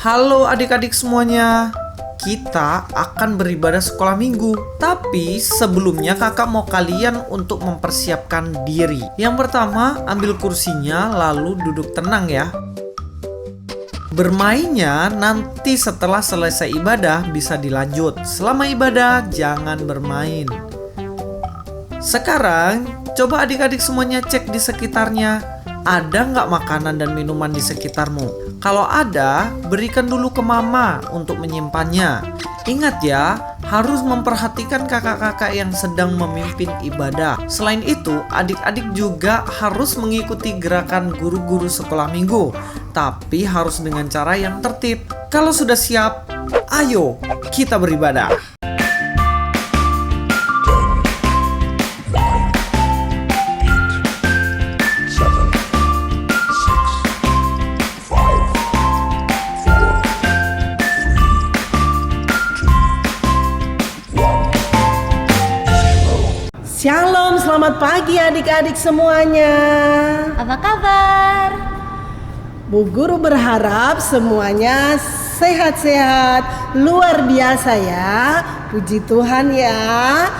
Halo adik-adik semuanya. Kita akan beribadah sekolah minggu. Tapi sebelumnya kakak mau kalian untuk mempersiapkan diri. Yang pertama, ambil kursinya lalu duduk tenang ya. Bermainnya nanti setelah selesai ibadah bisa dilanjut. Selama ibadah jangan bermain. Sekarang coba adik-adik semuanya cek di sekitarnya. Ada nggak makanan dan minuman di sekitarmu? Kalau ada, berikan dulu ke mama untuk menyimpannya. Ingat ya, harus memperhatikan kakak-kakak yang sedang memimpin ibadah. Selain itu, adik-adik juga harus mengikuti gerakan guru-guru sekolah minggu. Tapi harus dengan cara yang tertib. Kalau sudah siap, ayo kita beribadah. Shalom, selamat pagi adik-adik semuanya. Apa kabar? Bu Guru berharap semuanya sehat-sehat, luar biasa ya. Puji Tuhan ya.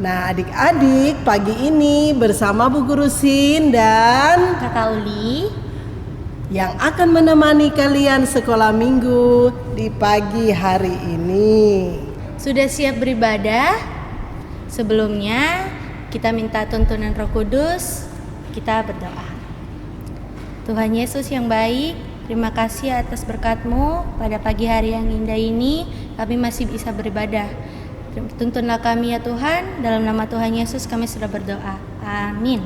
Nah adik-adik, pagi ini bersama Bu Guru Sin dan Kakak Uli yang akan menemani kalian sekolah minggu di pagi hari ini. sudah siap beribadah? Sebelumnya kita minta tuntunan Roh Kudus. Kita berdoa. Tuhan Yesus yang baik, terima kasih atas berkat-Mu. Pada pagi hari yang indah ini kami masih bisa beribadah. Tuntunlah kami ya Tuhan. Dalam nama Tuhan Yesus kami sudah berdoa. Amin.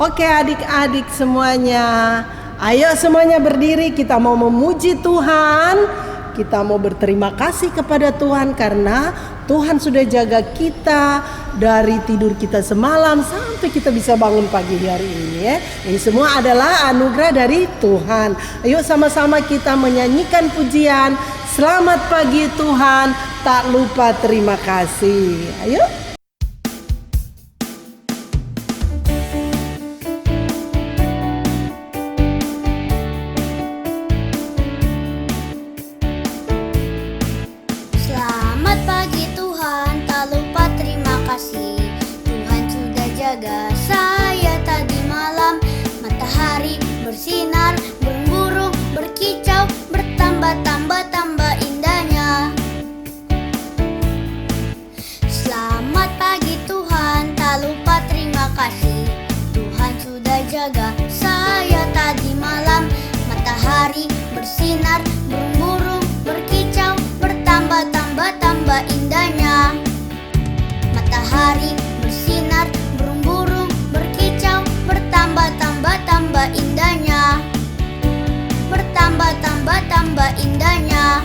Oke adik-adik semuanya, ayo semuanya berdiri, kita mau memuji Tuhan. Kita mau berterima kasih kepada Tuhan karena Tuhan sudah jaga kita dari tidur kita semalam sampai kita bisa bangun pagi hari ini ya. Ini semua adalah anugerah dari Tuhan. Ayo sama-sama kita menyanyikan pujian Selamat pagi Tuhan, tak lupa terima kasih. Ayo. Selamat pagi Tuhan, tak lupa terima kasih. Tuhan sudah jaga saya tadi malam. Matahari bersinar, burung-burung berkicau, bertambah-tambah indahnya. Selamat pagi Tuhan, tak lupa terima kasih. Tuhan sudah jaga saya tadi malam. Matahari bersinar, burung-burung berkicau, bertambah indahnya. Matahari bersinar, burung-burung berkicau, bertambah indahnya. Bertambah indahnya.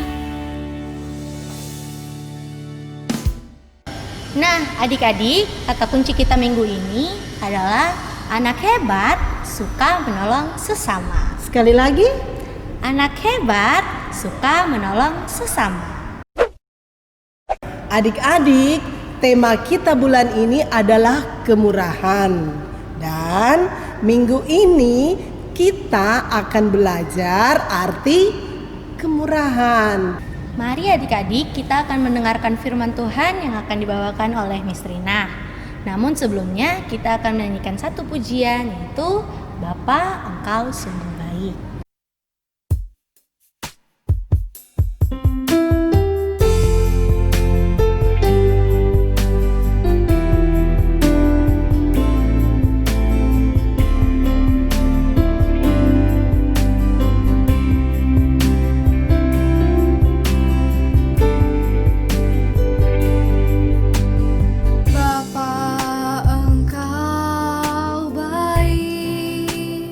Nah, adik-adik, kata kunci kita minggu ini adalah anak hebat suka menolong sesama. Sekali lagi. Anak hebat suka menolong sesama. Adik-adik, tema kita bulan ini adalah kemurahan. Dan minggu ini kita akan belajar arti kemurahan. Mari adik-adik, kita akan mendengarkan firman Tuhan yang akan dibawakan oleh Miss Rina. Namun sebelumnya kita akan menyanyikan satu pujian, yaitu Bapa Engkau Sungguh Baik. Bapa Engkau baik,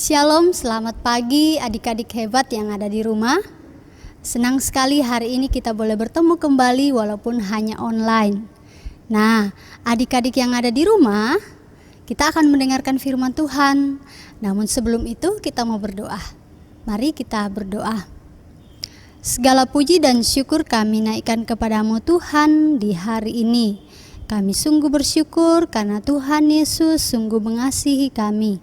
Shalom, selamat pagi adik-adik hebat yang ada di rumah. Senang sekali hari ini kita boleh bertemu kembali walaupun hanya online. Nah, adik-adik yang ada di rumah, kita akan mendengarkan firman Tuhan. Namun sebelum itu kita mau berdoa. Mari kita berdoa. Segala puji dan syukur kami naikkan kepadamu Tuhan di hari ini. Kami sungguh bersyukur karena Tuhan Yesus sungguh mengasihi kami.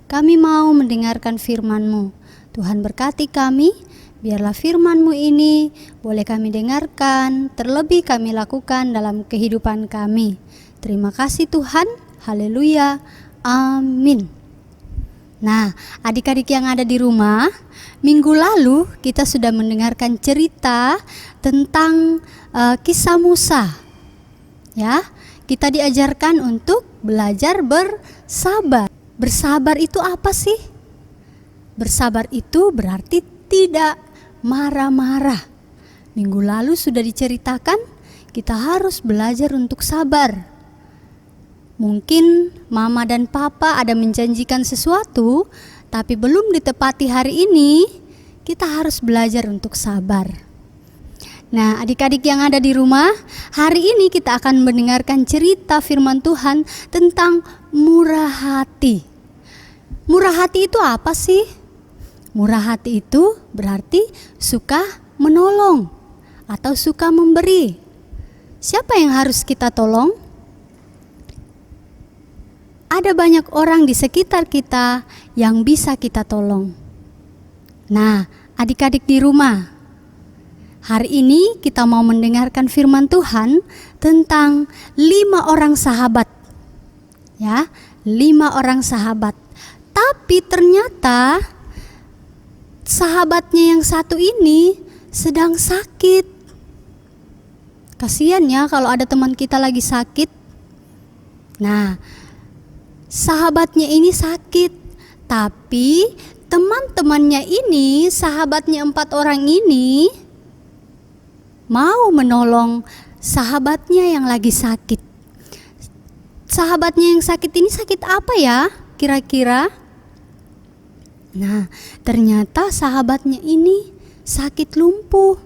Kami mau mendengarkan firman-Mu. Tuhan berkati kami, biarlah firman-Mu ini boleh kami dengarkan, terlebih kami lakukan dalam kehidupan kami. Terima kasih Tuhan, haleluya, amin. Nah, adik-adik yang ada di rumah, minggu lalu kita sudah mendengarkan cerita tentang kisah Musa. Ya, kita diajarkan untuk belajar bersabar. Bersabar itu apa sih? Bersabar itu berarti tidak marah-marah. Minggu lalu sudah diceritakan kita harus belajar untuk sabar. Mungkin mama dan papa ada menjanjikan sesuatu, tapi belum ditepati hari ini, kita harus belajar untuk sabar. Nah, adik-adik yang ada di rumah, hari ini kita akan mendengarkan cerita firman Tuhan tentang murah hati. Murah hati itu apa sih? Murah hati itu berarti suka menolong atau suka memberi. Siapa yang harus kita tolong? Ada banyak orang di sekitar kita yang bisa kita tolong. Nah, adik-adik di rumah, hari ini kita mau mendengarkan firman Tuhan tentang 5 orang sahabat. Ya, 5 orang sahabat. Tapi ternyata sahabatnya yang satu ini sedang sakit. Kasian ya kalau ada teman kita lagi sakit. Nah, sahabatnya ini sakit, tapi teman-temannya ini, sahabatnya 4 orang ini mau menolong sahabatnya yang lagi sakit. Sahabatnya yang sakit ini sakit apa ya kira-kira? Nah, ternyata sahabatnya ini sakit lumpuh.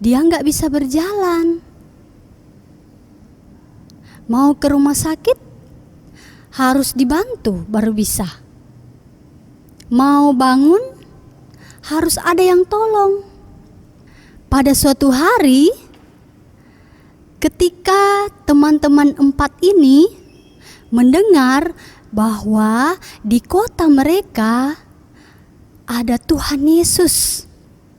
Dia nggak bisa berjalan. Mau ke rumah sakit harus dibantu baru bisa. Mau bangun harus ada yang tolong. Pada suatu hari, ketika teman-teman 4 ini mendengar bahwa di kota mereka ada Tuhan Yesus.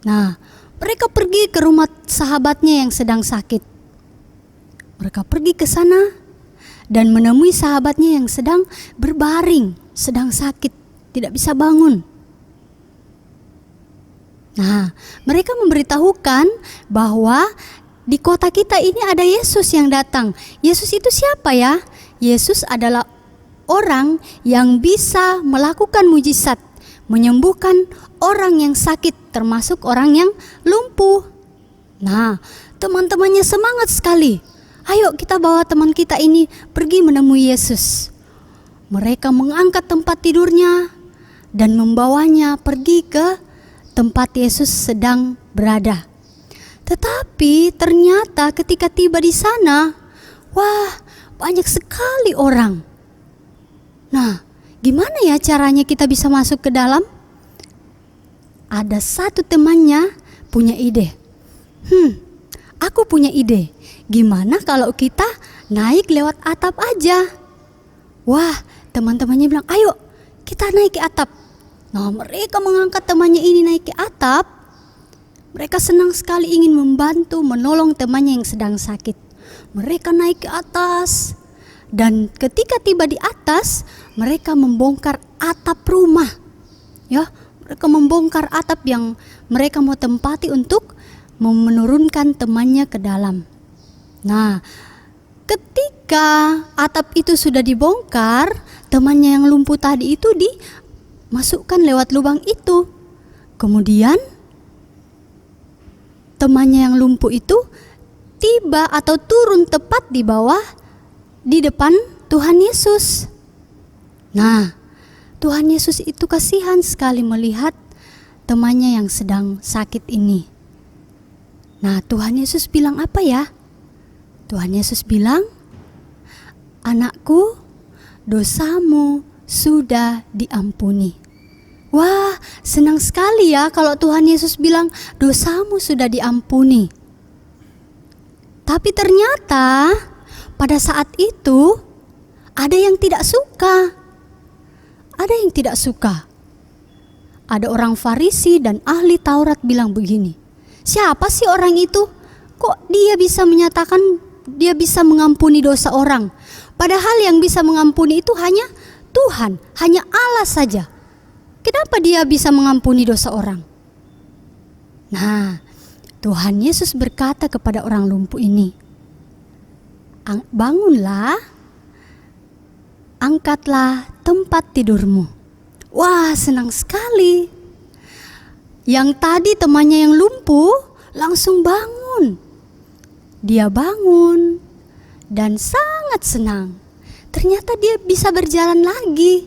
Nah, mereka pergi ke rumah sahabatnya yang sedang sakit. Mereka pergi ke sana dan menemui sahabatnya yang sedang berbaring, sedang sakit, tidak bisa bangun. Nah, mereka memberitahukan bahwa di kota kita ini ada Yesus yang datang. Yesus itu siapa ya? Yesus adalah orang yang bisa melakukan mujizat, menyembuhkan orang yang sakit, termasuk orang yang lumpuh. Nah, teman-temannya semangat sekali. Ayo kita bawa teman kita ini pergi menemui Yesus. Mereka mengangkat tempat tidurnya dan membawanya pergi ke tempat Yesus sedang berada. Tetapi ternyata ketika tiba di sana, wah, banyak sekali orang. Nah, gimana ya caranya kita bisa masuk ke dalam? Ada satu temannya punya ide. Aku punya ide. Gimana kalau kita naik lewat atap aja? Wah, teman-temannya bilang, ayo kita naik ke atap. Nah, mereka mengangkat temannya ini naik ke atap. Mereka senang sekali ingin membantu, menolong temannya yang sedang sakit. Mereka naik ke atas. Dan ketika tiba di atas, mereka membongkar atap rumah. Ya, mereka membongkar atap yang mereka mau tempati untuk menurunkan temannya ke dalam. Nah, ketika atap itu sudah dibongkar, temannya yang lumpuh tadi itu dimasukkan lewat lubang itu. Kemudian temannya yang lumpuh itu tiba atau turun tepat di depan Tuhan Yesus. Nah, Tuhan Yesus itu kasihan sekali melihat temannya yang sedang sakit ini. Nah, Tuhan Yesus bilang apa ya? Tuhan Yesus bilang, "Anakku, dosamu sudah diampuni." Wah, senang sekali ya kalau Tuhan Yesus bilang dosamu sudah diampuni. Tapi ternyata pada saat itu ada yang tidak suka. Ada yang tidak suka. Ada orang Farisi dan ahli Taurat bilang begini, "Siapa sih orang itu? Kok dia bisa menyatakan dia bisa mengampuni dosa orang? Padahal yang bisa mengampuni itu hanya Tuhan, hanya Allah saja. Kenapa dia bisa mengampuni dosa orang?" Nah, Tuhan Yesus berkata kepada orang lumpuh ini, "Bangunlah, angkatlah tempat tidurmu." Wah, senang sekali. Yang tadi temannya yang lumpuh langsung bangun. Dia bangun dan sangat senang. Ternyata dia bisa berjalan lagi.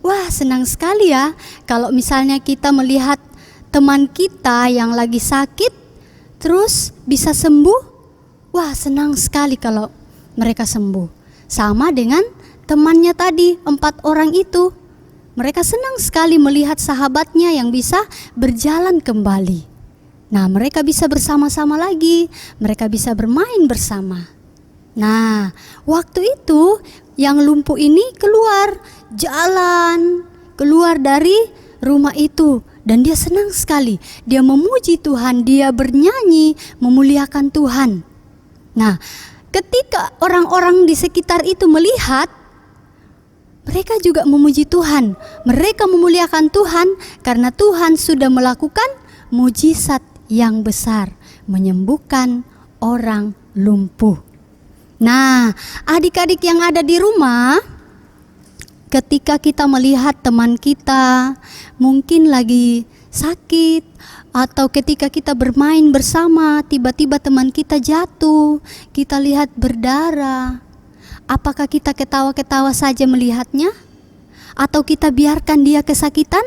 Wah, senang sekali ya kalau misalnya kita melihat teman kita yang lagi sakit terus bisa sembuh. Wah, senang sekali kalau mereka sembuh. Sama dengan temannya tadi, 4 orang itu. Mereka senang sekali melihat sahabatnya yang bisa berjalan kembali. Nah, mereka bisa bersama-sama lagi, mereka bisa bermain bersama. Nah, waktu itu yang lumpuh ini keluar jalan, keluar dari rumah itu, dan dia senang sekali. Dia memuji Tuhan, dia bernyanyi, memuliakan Tuhan. Nah, ketika orang-orang di sekitar itu melihat, mereka juga memuji Tuhan. Mereka memuliakan Tuhan karena Tuhan sudah melakukan mujizat yang besar, menyembuhkan orang lumpuh. Nah, adik-adik yang ada di rumah, ketika kita melihat teman kita mungkin lagi sakit, atau ketika kita bermain bersama, tiba-tiba teman kita jatuh, kita lihat berdarah, apakah kita ketawa-ketawa saja melihatnya? Atau kita biarkan dia kesakitan?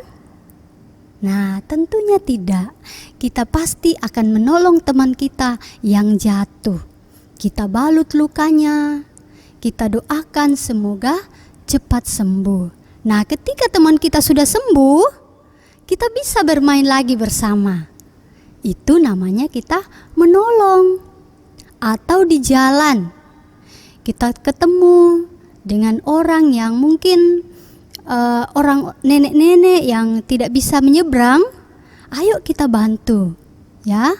Nah, tentunya tidak. Kita pasti akan menolong teman kita yang jatuh. Kita balut lukanya, kita doakan semoga cepat sembuh. Nah, ketika teman kita sudah sembuh, kita bisa bermain lagi bersama. Itu namanya kita menolong. Atau di jalan, kita ketemu dengan orang yang mungkin orang nenek-nenek yang tidak bisa menyeberang, ayo kita bantu, ya,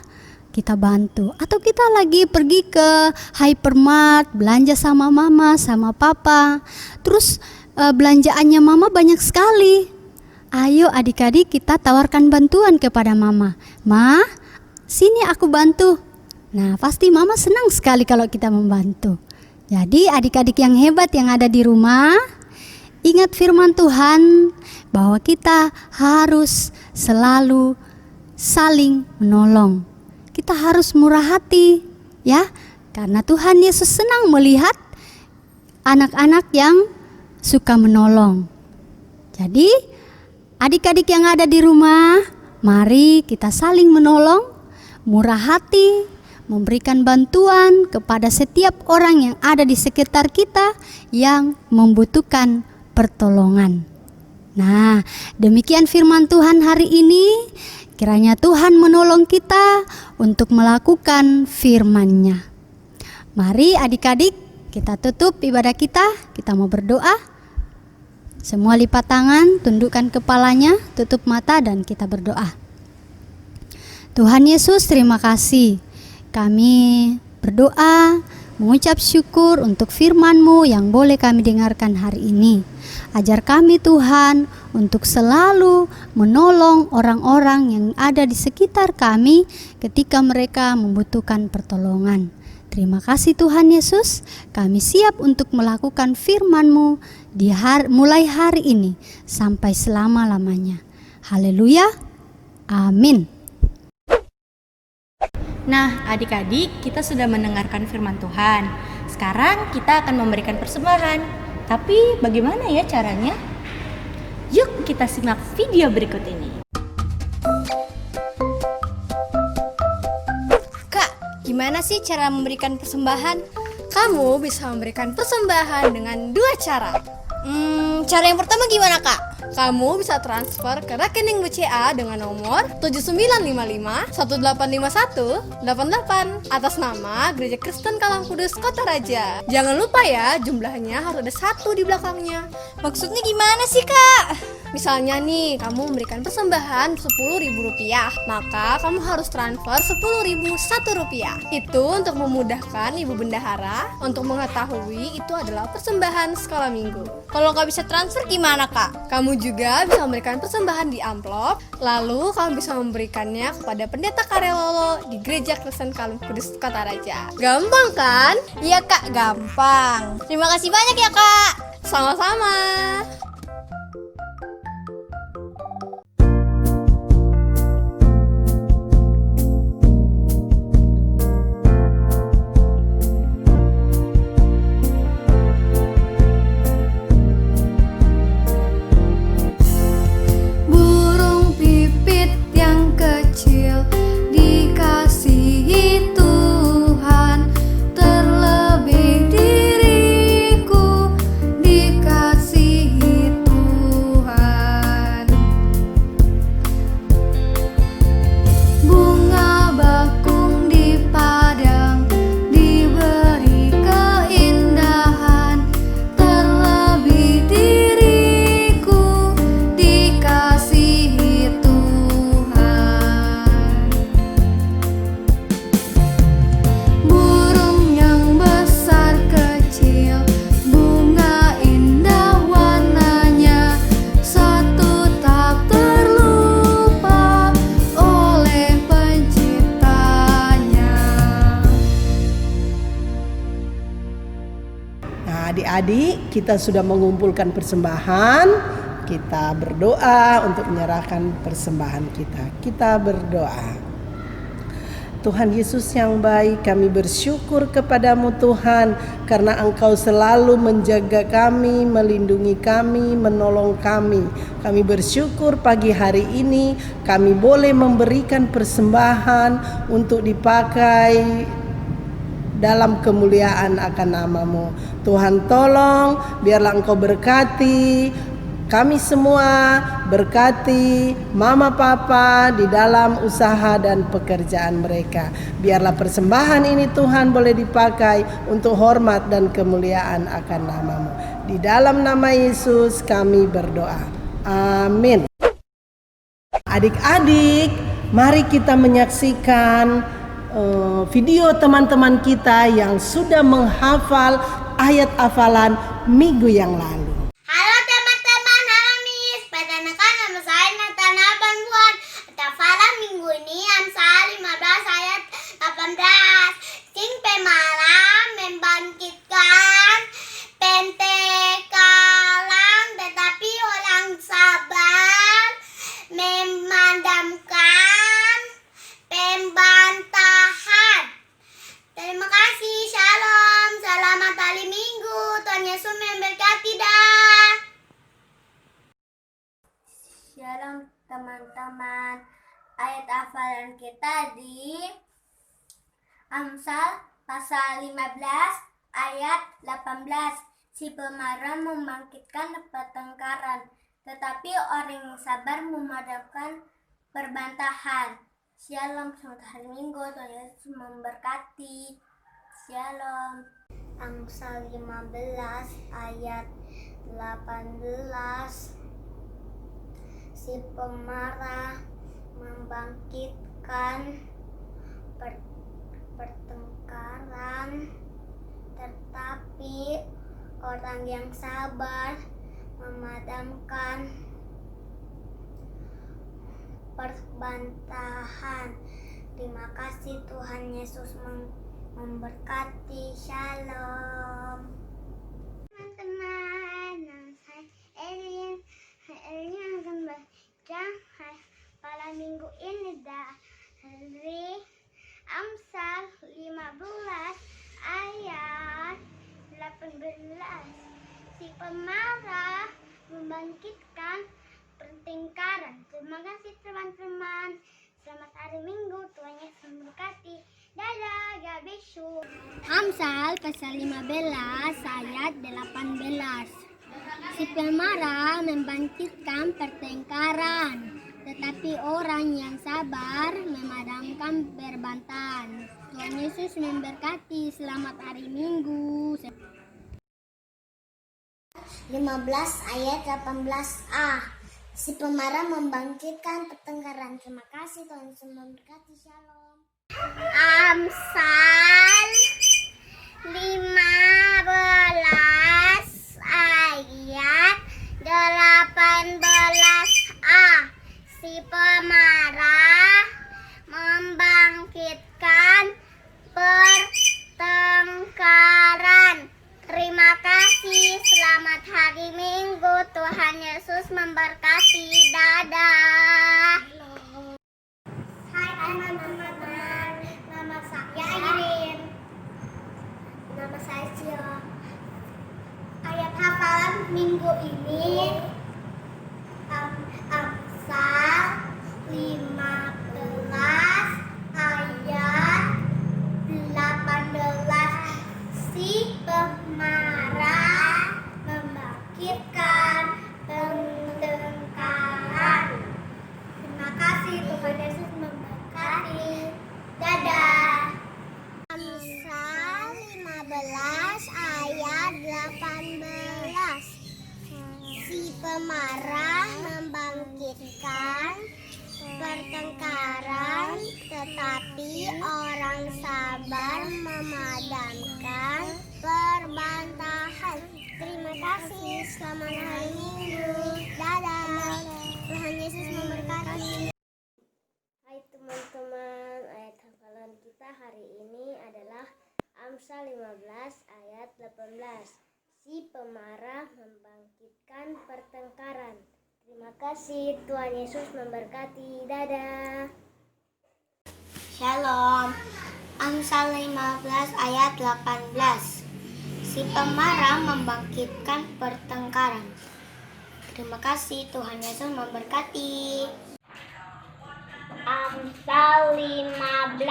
kita bantu. Atau kita lagi pergi ke hypermart, belanja sama mama, sama papa, terus belanjaannya mama banyak sekali. Ayo adik-adik kita tawarkan bantuan kepada mama. "Ma, sini aku bantu." Nah, pasti mama senang sekali kalau kita membantu. Jadi adik-adik yang hebat yang ada di rumah, ingat firman Tuhan bahwa kita harus selalu saling menolong. Kita harus murah hati, ya, karena Tuhan Yesus senang melihat anak-anak yang suka menolong. Jadi adik-adik yang ada di rumah, mari kita saling menolong, murah hati, memberikan bantuan kepada setiap orang yang ada di sekitar kita yang membutuhkan pertolongan. Nah, demikian firman Tuhan hari ini. Kiranya Tuhan menolong kita untuk melakukan firman-Nya. Mari adik-adik kita tutup ibadah kita mau berdoa. Semua lipat tangan, tundukkan kepalanya, tutup mata dan kita berdoa. Tuhan Yesus, terima kasih. Kami berdoa, mengucap syukur untuk firman-Mu yang boleh kami dengarkan hari ini. Ajar kami Tuhan untuk selalu menolong orang-orang yang ada di sekitar kami ketika mereka membutuhkan pertolongan. Terima kasih Tuhan Yesus, kami siap untuk melakukan firman-Mu mulai hari ini sampai selama-lamanya. Haleluya, amin. Nah, adik-adik, kita sudah mendengarkan firman Tuhan. Sekarang kita akan memberikan persembahan. Tapi bagaimana ya caranya? Yuk kita simak video berikut ini. Kak, gimana sih cara memberikan persembahan? Kamu bisa memberikan persembahan dengan dua cara. Cara yang pertama gimana, Kak? Kamu bisa transfer ke rekening BCA dengan nomor 7955-185188 atas nama Gereja Kristen Kalang Kudus Kota Raja. Jangan lupa ya, jumlahnya harus ada 1 di belakangnya. Maksudnya gimana sih, Kak? Misalnya nih, kamu memberikan persembahan Rp10.000, maka kamu harus transfer Rp10.001. Itu untuk memudahkan Ibu Bendahara untuk mengetahui itu adalah persembahan sekolah minggu. Kalau nggak bisa transfer gimana, Kak? Kamu juga bisa memberikan persembahan di amplop, lalu kamu bisa memberikannya kepada Pendeta Karelolo di Gereja Kristen Kalang Kudus Kota Raja. Gampang kan? Iya, Kak, gampang. Terima kasih banyak ya, Kak. Sama-sama. Burung pipit yang kecil dikasihi Tuhan, terlebih diriku dikasihi Tuhan. Bunga bakung di padang diberi keindahan, terlebih diriku dikasihi Tuhan. Burung yang besar kecil, bunga indah warnanya, satu tak terlupa oleh penciptanya. Nah, adik-adik, kita sudah mengumpulkan persembahan. Kita berdoa untuk menyerahkan persembahan kita. Kita berdoa. Tuhan Yesus yang baik, kami bersyukur kepadamu Tuhan, karena Engkau selalu menjaga kami, melindungi kami, menolong kami. Kami bersyukur pagi hari ini kami boleh memberikan persembahan untuk dipakai dalam kemuliaan akan namamu. Tuhan tolong, biarlah Engkau berkati kami semua, berkati mama papa di dalam usaha dan pekerjaan mereka. Biarlah persembahan ini Tuhan boleh dipakai untuk hormat dan kemuliaan akan namamu. Di dalam nama Yesus kami berdoa. Amin. Adik-adik, mari kita menyaksikan video teman-teman kita yang sudah menghafal ayat hafalan minggu yang lalu. Halo teman-teman, halo Miss. Perkenalkan nama saya Natana Banbuan. Hafalan minggu ini Amsal 15 ayat 18. Sing pemalas membangkitkan pentekalan, tetapi orang sabar memadamkan pembantahan. Terima kasih, shalom, selamat hari Minggu, Tuhan Yesus memberkati dah. Shalom teman-teman, ayat hafalan kita di Amsal pasal 15 ayat 18. Si pemarah membangkitkan pertengkaran, tetapi orang yang sabar memadamkan perbantahan. Shalom, selamat hari Minggu, Tuhan Yesus memberkati. Shalom. Amsal 15 ayat 18. Si pemarah membangkitkan pertengkaran, tetapi orang yang sabar memadamkan perbantahan. Terima kasih, Tuhan Yesus memberkati. Shalom. Teman-teman, nama saya Elin. Hari ini akan baca pada minggu ini dari Amsal 15 ayat 18. Si pemarah membangkitkan pertengkaran. Terima kasih teman-teman. Selamat hari Minggu, Tuhan Yesus memberkati. Dadah, God bless you. Amsal pasal 15 ayat 18. Si pemarah membangkitkan pertengkaran, tetapi orang yang sabar memadamkan perbantahan. Tuhan Yesus memberkati. Selamat hari Minggu. 15 ayat 18a. Si pemarah membangkitkan pertengkaran. Terima kasih, Tuhan Yesus memberkati. Shalom. Amsal 15 ayat 18a. Si pemarah membangkitkan pertengkaran. Terima kasih. Selamat hari Minggu. Tuhan Yesus memberkati. Dadah. Hai teman-teman. Nama saya Irin. Nama saya Cio. Ayat hafalan minggu ini Amsal 15 ayat 18. Si pemarah membangkitkan pertengkaran. Terima kasih, Tuhan Yesus memberkati. Dadah. Amsal 15 ayat 18. Si pemarah membangkitkan pertengkaran, tetapi orang sabar memadamkan perbantahan. Terima kasih. Selamat hari Minggu. Dadah. Tuhan Yesus memberkati. Hai teman-teman, ayat hafalan kita hari ini adalah Amsal 15 ayat 18. Si pemarah membangkitkan pertengkaran. Terima kasih. Tuhan Yesus memberkati. Dadah. Shalom. Amsal 15 ayat 18. Si pemarah membangkitkan pertengkaran. Terima kasih. Tuhan Yesus memberkati. Amsal 15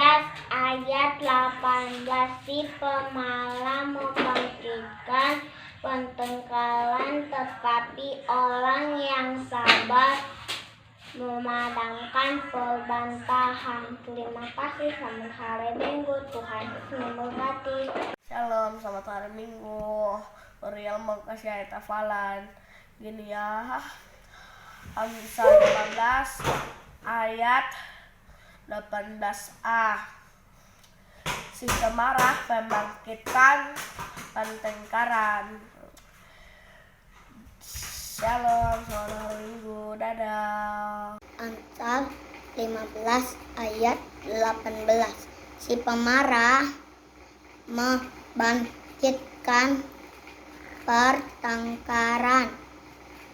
ayat 18. Si pemarah membangkitkan pertengkaran, tetapi orang yang sabar memadamkan perbantahan. Terima kasih. Selamat hari Minggu. Tuhan Yesus memberkati. Shalom, selamat hari Minggu. Uriel mau kasih ayat hafalan. Gini ya. Amsal 15 ayat 18a. Si pemarah membangkitkan pertengkaran. Shalom, selamat hari Minggu. Dadah. Amsal 15 ayat 18. Si pemarah membangkitkan pertengkaran,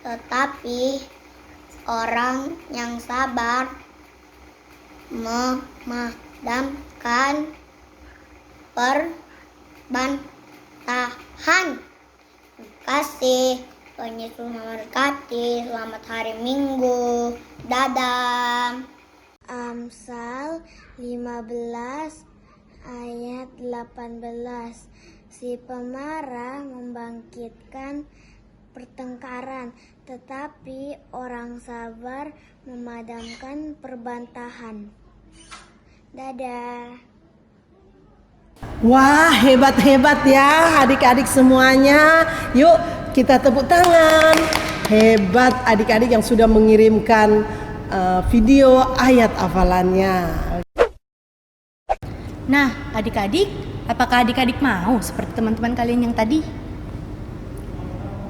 tetapi orang yang sabar memadamkan perbantahan. Terima kasih. Tuhan Yesus memberkati. Selamat hari Minggu. Dadah. Amsal 15 ayat 18. Si pemarah membangkitkan pertengkaran, tetapi orang sabar memadamkan perbantahan. Dadah. Wah, hebat-hebat ya adik-adik semuanya. Yuk kita tepuk tangan. Hebat adik-adik yang sudah mengirimkan video ayat hafalannya. Nah, adik-adik, apakah adik-adik mau seperti teman-teman kalian yang tadi?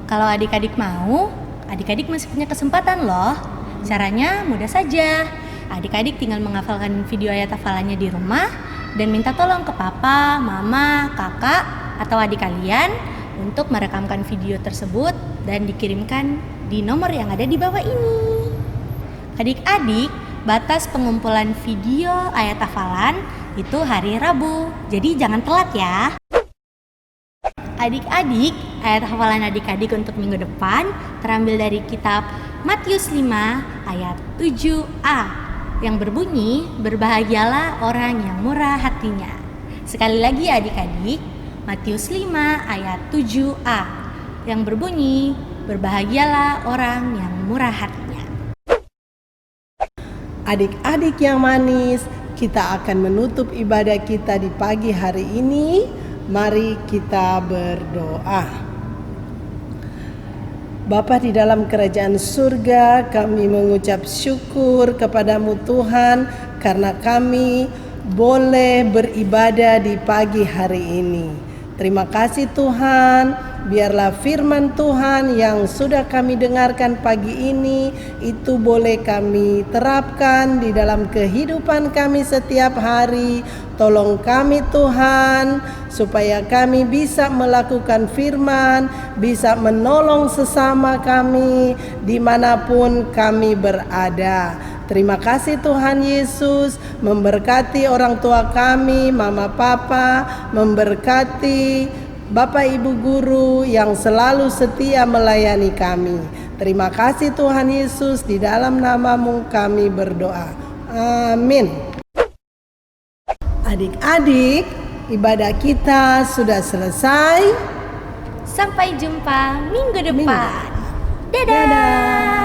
Kalau adik-adik mau, adik-adik masih punya kesempatan loh. Caranya mudah saja. Adik-adik tinggal menghafalkan video ayat hafalannya di rumah dan minta tolong ke papa, mama, kakak, atau adik kalian untuk merekamkan video tersebut dan dikirimkan di nomor yang ada di bawah ini. Adik-adik, batas pengumpulan video ayat hafalan itu hari Rabu, jadi jangan telat ya. Adik-adik, ayat hafalan adik-adik untuk minggu depan terambil dari kitab Matius 5 ayat 7a yang berbunyi, berbahagialah orang yang murah hatinya. Sekali lagi adik-adik, Matius 5 ayat 7a yang berbunyi, berbahagialah orang yang murah hatinya. Adik-adik yang manis, kita akan menutup ibadah kita di pagi hari ini. Mari kita berdoa. Bapa di dalam kerajaan surga, kami mengucap syukur kepadamu Tuhan karena kami boleh beribadah di pagi hari ini. Terima kasih Tuhan, biarlah firman Tuhan yang sudah kami dengarkan pagi ini itu boleh kami terapkan di dalam kehidupan kami setiap hari. Tolong kami Tuhan, supaya kami bisa melakukan firman, bisa menolong sesama kami dimanapun kami berada. Terima kasih Tuhan Yesus, memberkati orang tua kami, mama papa, memberkati Bapak Ibu guru yang selalu setia melayani kami. Terima kasih Tuhan Yesus, di dalam namamu kami berdoa. Amin. Adik-adik, ibadah kita sudah selesai. Sampai jumpa minggu depan. Dadah.